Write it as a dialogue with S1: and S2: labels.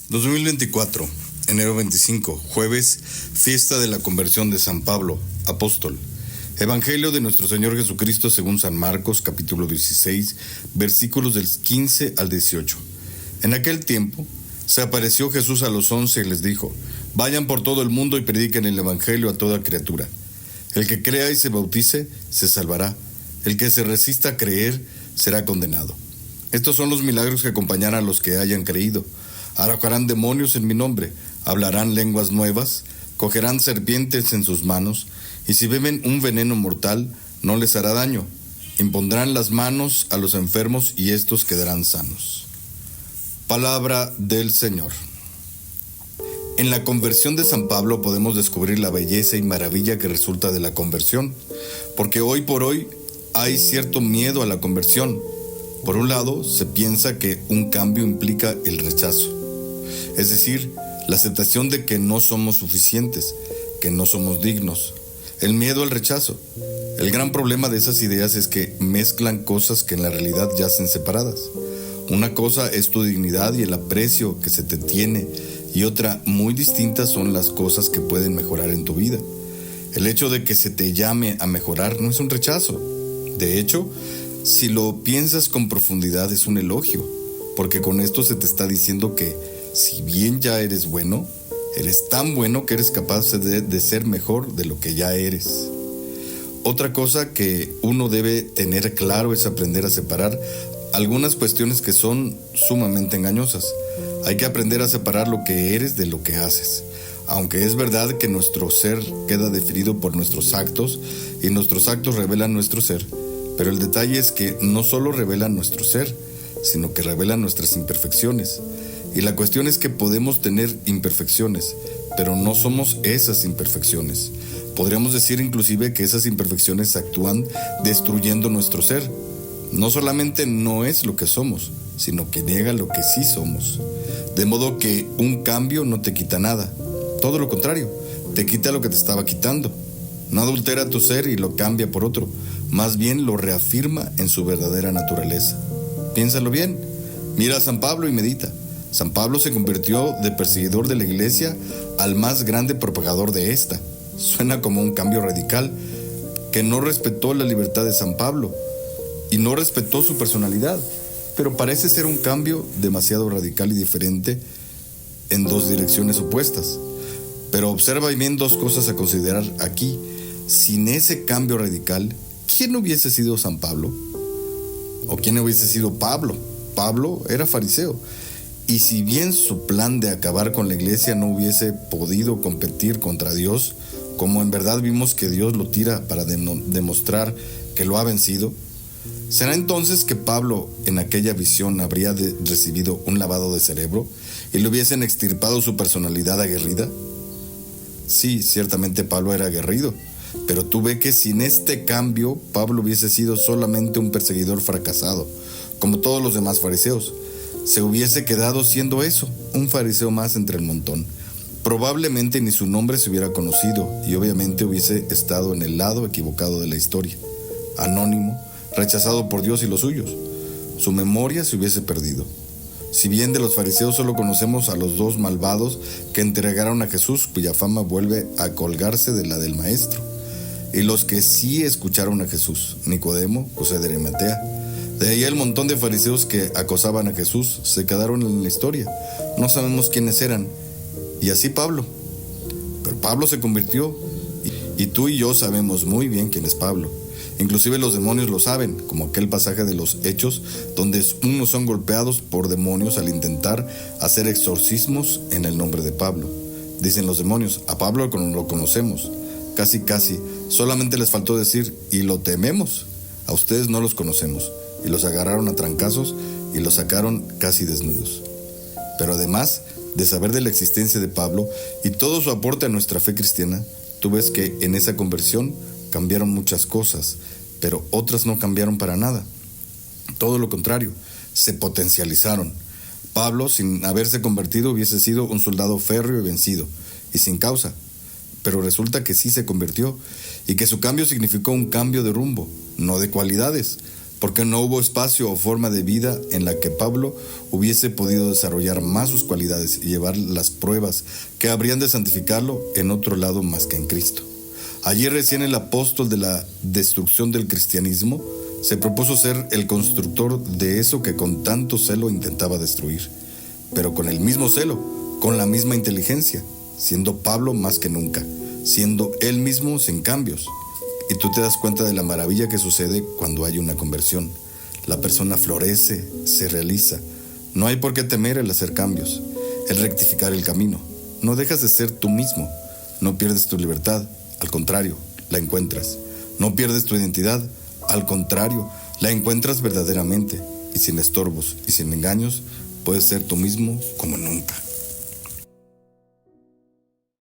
S1: 2024, enero 25, jueves, fiesta de la conversión de San Pablo, apóstol. Evangelio de nuestro Señor Jesucristo según San Marcos, capítulo 16, versículos del 15 al 18. En aquel tiempo, se apareció Jesús a los 11 y les dijo: vayan por todo el mundo y prediquen el Evangelio a toda criatura. El que crea y se bautice, se salvará. El que se resista a creer, será condenado. Estos son los milagros que acompañarán a los que hayan creído. Arrojarán demonios en mi nombre, hablarán lenguas nuevas, cogerán serpientes en sus manos, y si beben un veneno mortal, no les hará daño. Impondrán las manos a los enfermos y estos quedarán sanos. Palabra del Señor. En la conversión de San Pablo podemos descubrir la belleza y maravilla que resulta de la conversión, porque hoy por hoy hay cierto miedo a la conversión. Por un lado, se piensa que un cambio implica el rechazo, es decir, la aceptación de que no somos suficientes, que no somos dignos, el miedo al rechazo. El gran problema de esas ideas es que mezclan cosas que en la realidad yacen separadas. Una cosa es tu dignidad y el aprecio que se te tiene, y otra muy distinta son las cosas que pueden mejorar en tu vida. El hecho de que se te llame a mejorar no es un rechazo. De hecho, si lo piensas con profundidad, es un elogio, porque con esto se te está diciendo que si bien ya eres bueno, eres tan bueno que eres capaz de ser mejor de lo que ya eres. Otra cosa que uno debe tener claro es aprender a separar algunas cuestiones que son sumamente engañosas. Hay que aprender a separar lo que eres de lo que haces. Aunque es verdad que nuestro ser queda definido por nuestros actos y nuestros actos revelan nuestro ser, pero el detalle es que no solo revelan nuestro ser, sino que revelan nuestras imperfecciones. Y la cuestión es que podemos tener imperfecciones, pero no somos esas imperfecciones. Podríamos decir inclusive que esas imperfecciones actúan destruyendo nuestro ser. No solamente no es lo que somos, sino que niega lo que sí somos. De modo que un cambio no te quita nada. Todo lo contrario, te quita lo que te estaba quitando. No adultera tu ser y lo cambia por otro. Más bien lo reafirma en su verdadera naturaleza. Piénsalo bien. Mira a San Pablo y medita. San Pablo se convirtió de perseguidor de la iglesia al más grande propagador de esta. Suena como un cambio radical, que no respetó la libertad de San Pablo y no respetó su personalidad, pero parece ser un cambio demasiado radical y diferente en dos direcciones opuestas. Pero observa bien dos cosas a considerar aquí. Sin ese cambio radical, ¿quién hubiese sido San Pablo? ¿O quién hubiese sido Pablo? Pablo era fariseo. Y si bien su plan de acabar con la iglesia no hubiese podido competir contra Dios, como en verdad vimos que Dios lo tira para demostrar que lo ha vencido, ¿será entonces que Pablo en aquella visión habría recibido un lavado de cerebro y le hubiesen extirpado su personalidad aguerrida? Sí, ciertamente Pablo era aguerrido, pero tú ves que sin este cambio Pablo hubiese sido solamente un perseguidor fracasado, como todos los demás fariseos. Se hubiese quedado siendo eso, un fariseo más entre el montón. Probablemente ni su nombre se hubiera conocido y obviamente hubiese estado en el lado equivocado de la historia. Anónimo, rechazado por Dios y los suyos. Su memoria se hubiese perdido. Si bien de los fariseos solo conocemos a los dos malvados que entregaron a Jesús, cuya fama vuelve a colgarse de la del maestro, y los que sí escucharon a Jesús, Nicodemo, José de Arimatea. De ahí el montón de fariseos que acosaban a Jesús se quedaron en la historia. No sabemos quiénes eran. Y así Pablo. Pero Pablo se convirtió. Y tú y yo sabemos muy bien quién es Pablo. Inclusive los demonios lo saben, como aquel pasaje de los Hechos, donde unos son golpeados por demonios al intentar hacer exorcismos en el nombre de Pablo. Dicen los demonios: a Pablo lo conocemos. Casi, solamente les faltó decir: y lo tememos. A ustedes no los conocemos. Y los agarraron a trancazos y los sacaron casi desnudos. Pero además de saber de la existencia de Pablo y todo su aporte a nuestra fe cristiana, tú ves que en esa conversión cambiaron muchas cosas, pero otras no cambiaron para nada. Todo lo contrario, se potencializaron. Pablo, sin haberse convertido, hubiese sido un soldado férreo y vencido, y sin causa. Pero resulta que sí se convirtió, y que su cambio significó un cambio de rumbo, no de cualidades. porque no hubo espacio o forma de vida en la que Pablo hubiese podido desarrollar más sus cualidades y llevar las pruebas que habrían de santificarlo en otro lado más que en Cristo. Allí recién el apóstol de la destrucción del cristianismo se propuso ser el constructor de eso que con tanto celo intentaba destruir, pero con el mismo celo, con la misma inteligencia, siendo Pablo más que nunca, siendo él mismo sin cambios. Y tú te das cuenta de la maravilla que sucede cuando hay una conversión. La persona florece, se realiza. No hay por qué temer el hacer cambios, el rectificar el camino. No dejas de ser tú mismo, no pierdes tu libertad, al contrario, la encuentras. No pierdes tu identidad, al contrario, la encuentras verdaderamente. Y sin estorbos y sin engaños, puedes ser tú mismo como nunca.